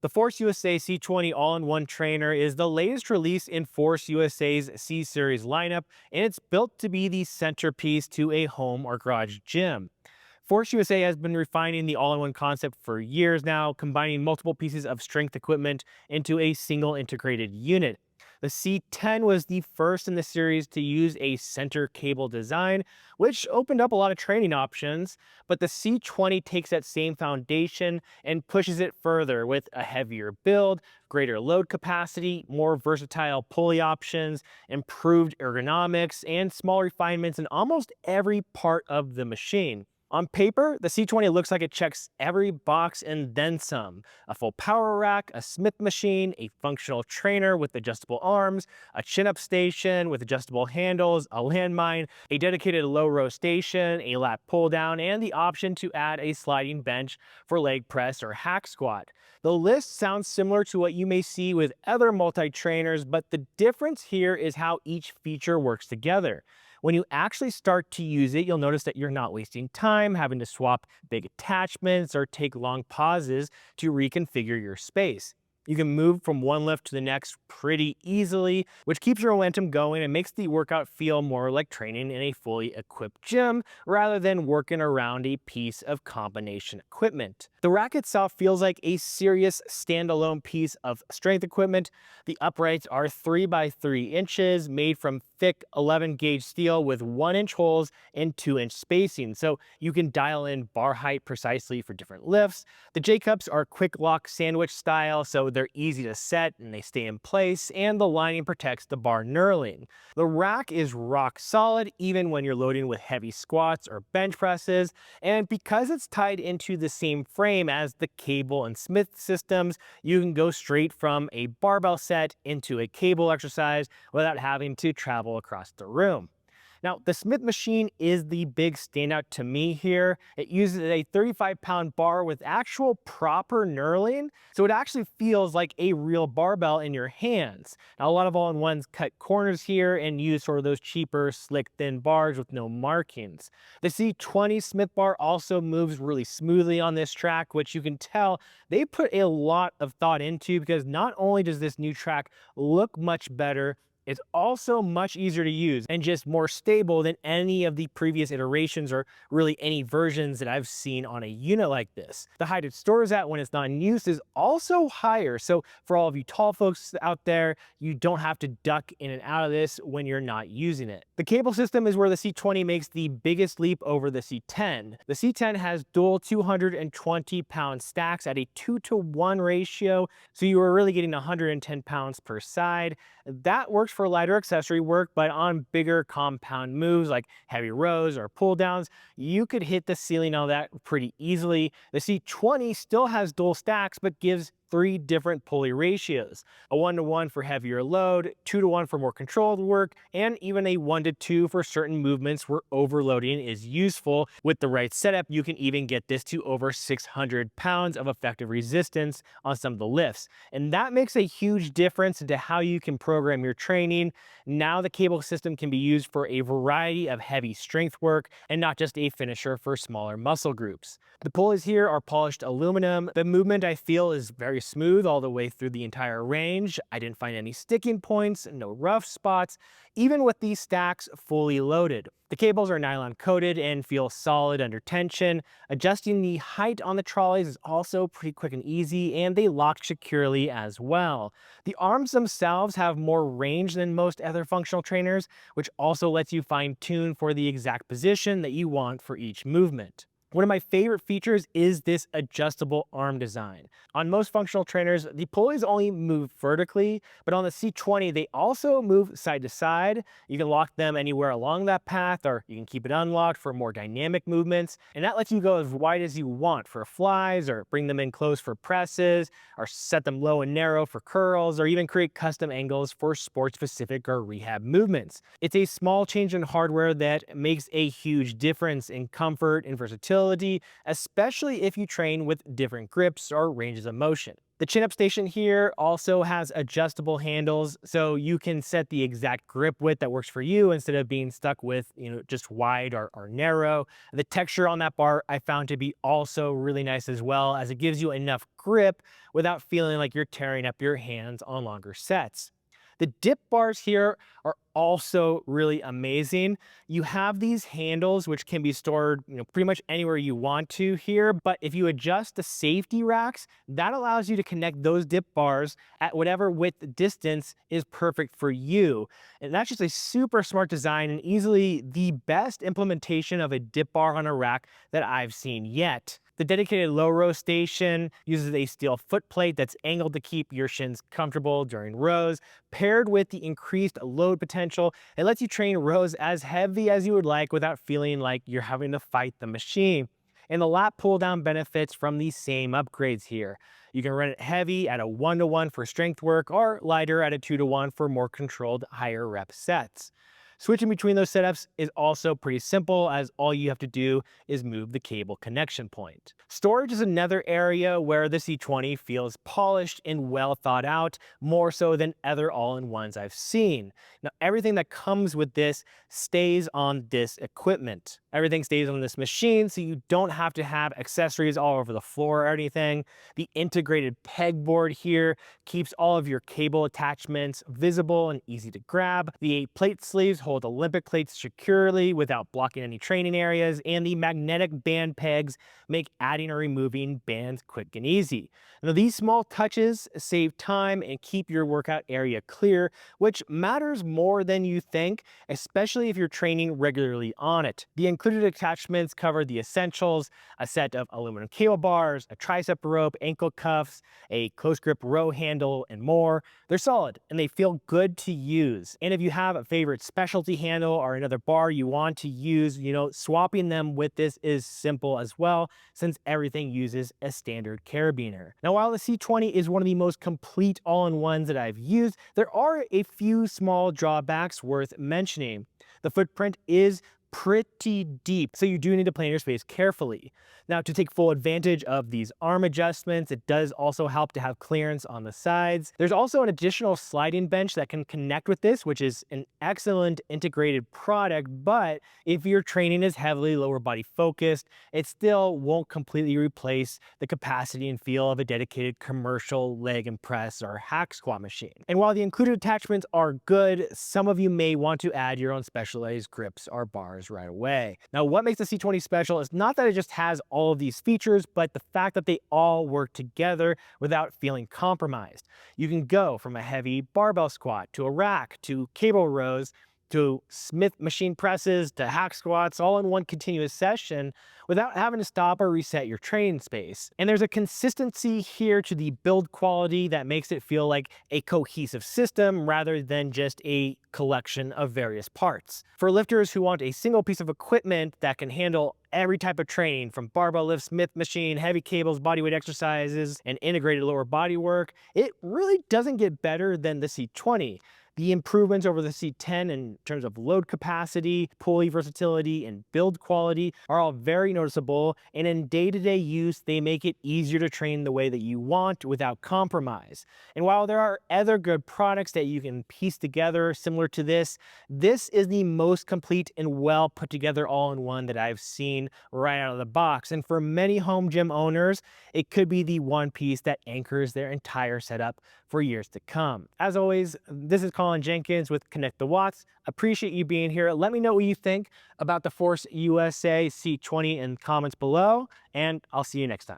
The Force USA C20 all-in-one trainer is the latest release in Force USA's C Series lineup, and it's built to be the centerpiece to a home or garage gym. Force USA has been refining the all-in-one concept for years now, combining multiple pieces of strength equipment into a single integrated unit. The C10 was the first in the series to use a center cable design, which opened up a lot of training options, but the C20 takes that same foundation and pushes it further with a heavier build, greater load capacity, more versatile pulley options, improved ergonomics, and small refinements in almost every part of the machine. On paper, the C20 looks like it checks every box and then some. A full power rack, a Smith machine, a functional trainer with adjustable arms, a chin-up station with adjustable handles, a landmine, a dedicated low row station, a lat pull down, and the option to add a sliding bench for leg press or hack squat. The list sounds similar to what you may see with other multi-trainers, but the difference here is how each feature works together. When you actually start to use it, you'll notice that you're not wasting time having to swap big attachments or take long pauses to reconfigure your space. You can move from one lift to the next pretty easily, which keeps your momentum going and makes the workout feel more like training in a fully equipped gym rather than working around a piece of combination equipment. The rack itself feels like a serious standalone piece of strength equipment. The uprights are 3 by 3 inches, made from thick 11 gauge steel with 1-inch holes and 2-inch spacing, so you can dial in bar height precisely for different lifts. The J-cups are quick lock sandwich style, so they're easy to set and they stay in place, and the lining protects the bar knurling. The rack is rock solid even when you're loading with heavy squats or bench presses, and because it's tied into the same frame as the cable and Smith systems, you can go straight from a barbell set into a cable exercise without having to travel across the room. Now, the Smith machine is the big standout to me here. It uses a 35-pound bar with actual proper knurling, so it actually feels like a real barbell in your hands. Now, a lot of all-in-ones cut corners here and use sort of those cheaper, slick, thin bars with no markings. The C20 Smith bar also moves really smoothly on this track, which you can tell they put a lot of thought into, because not only does this new track look much better, it's also much easier to use and just more stable than any of the previous iterations or really any versions that I've seen on a unit like this. The height it stores at when it's not in use is also higher, so for all of you tall folks out there, you don't have to duck in and out of this when you're not using it. The cable system is where the C20 makes the biggest leap over the C10. The C10 has dual 220-pound stacks at a 2-to-1 ratio, so you are really getting 110 pounds per side. That works for lighter accessory work, but on bigger compound moves like heavy rows or pull downs, you could hit the ceiling on that pretty easily. The C20 still has dual stacks, but gives 3 different pulley ratios: a 1-to-1 for heavier load, 2-to-1 for more controlled work, and even a 1-to-2 for certain movements where overloading is useful. With the right setup, you can even get this to over 600 pounds of effective resistance on some of the lifts. And that makes a huge difference into how you can program your training. Now the cable system can be used for a variety of heavy strength work and not just a finisher for smaller muscle groups. The pulleys here are polished aluminum. The movement, I feel, is very smooth all the way through the entire range. I didn't find any sticking points, no rough spots, even with these stacks fully loaded. The cables are nylon coated and feel solid under tension. Adjusting the height on the trolleys is also pretty quick and easy, and they lock securely as well. The arms themselves have more range than most other functional trainers, which also lets you fine-tune for the exact position that you want for each movement. One of my favorite features is this adjustable arm design. On most functional trainers, the pulleys only move vertically, but on the C20, they also move side to side. You can lock them anywhere along that path, or you can keep it unlocked for more dynamic movements, and that lets you go as wide as you want for flies, or bring them in close for presses, or set them low and narrow for curls, or even create custom angles for sport-specific or rehab movements. It's a small change in hardware that makes a huge difference in comfort and versatility, especially if you train with different grips or ranges of motion. The chin-up station here also has adjustable handles, so you can set the exact grip width that works for you instead of being stuck with, just wide or narrow. The texture on that bar I found to be also really nice as well, as it gives you enough grip without feeling like you're tearing up your hands on longer sets. The dip bars here are also really amazing. You have these handles which can be stored, pretty much anywhere you want to here, but if you adjust the safety racks, that allows you to connect those dip bars at whatever width distance is perfect for you. And that's just a super smart design and easily the best implementation of a dip bar on a rack that I've seen yet. The dedicated low row station uses a steel foot plate that's angled to keep your shins comfortable during rows. Paired with the increased load potential, it lets you train rows as heavy as you would like without feeling like you're having to fight the machine. And the lat pull down benefits from these same upgrades here. You can run it heavy at a 1-to-1 for strength work or lighter at a 2-to-1 for more controlled higher rep sets. Switching between those setups is also pretty simple, as all you have to do is move the cable connection point. Storage is another area where the C20 feels polished and well thought out, more so than other all-in-ones I've seen. Now, everything that comes with this stays on this equipment. Everything stays on this machine, so you don't have to have accessories all over the floor or anything. The integrated pegboard here keeps all of your cable attachments visible and easy to grab. The 8 plate sleeves hold Olympic plates securely without blocking any training areas, and the magnetic band pegs make adding or removing bands quick and easy. Now, these small touches save time and keep your workout area clear, which matters more than you think, especially if you're training regularly on it. The included attachments cover the essentials: a set of aluminum cable bars, a tricep rope, ankle cuffs, a close grip row handle, and more. They're solid and they feel good to use. And if you have a favorite specialty handle or another bar you want to use, swapping them with this is simple as well, since everything uses a standard carabiner. Now, while the C20 is one of the most complete all-in-ones that I've used, there are a few small drawbacks worth mentioning. The footprint is pretty deep, so you do need to plan your space carefully. Now, to take full advantage of these arm adjustments, it does also help to have clearance on the sides. There's also an additional sliding bench that can connect with this, which is an excellent integrated product, but if your training is heavily lower body focused, it still won't completely replace the capacity and feel of a dedicated commercial leg and press or hack squat machine. And while the included attachments are good, some of you may want to add your own specialized grips or bars right away. Now, what makes the C20 special is not that it just has all of these features, but the fact that they all work together without feeling compromised. You can go from a heavy barbell squat to a rack to cable rows to Smith machine presses to hack squats, all in one continuous session without having to stop or reset your training space. And there's a consistency here to the build quality that makes it feel like a cohesive system rather than just a collection of various parts. For lifters who want a single piece of equipment that can handle every type of training, from barbell lift, Smith machine, heavy cables, bodyweight exercises, and integrated lower body work, it really doesn't get better than the C20. The improvements over the C10 in terms of load capacity, pulley versatility, and build quality are all very noticeable, and in day-to-day use, they make it easier to train the way that you want without compromise. And while there are other good products that you can piece together similar to this, this is the most complete and well put together all-in-one that I've seen right out of the box. And for many home gym owners, it could be the one piece that anchors their entire setup for years to come. As always, this is Colin Jenkins with Connect the Watts. Appreciate you being here. Let me know what you think about the Force USA C20 in the comments below, and I'll see you next time.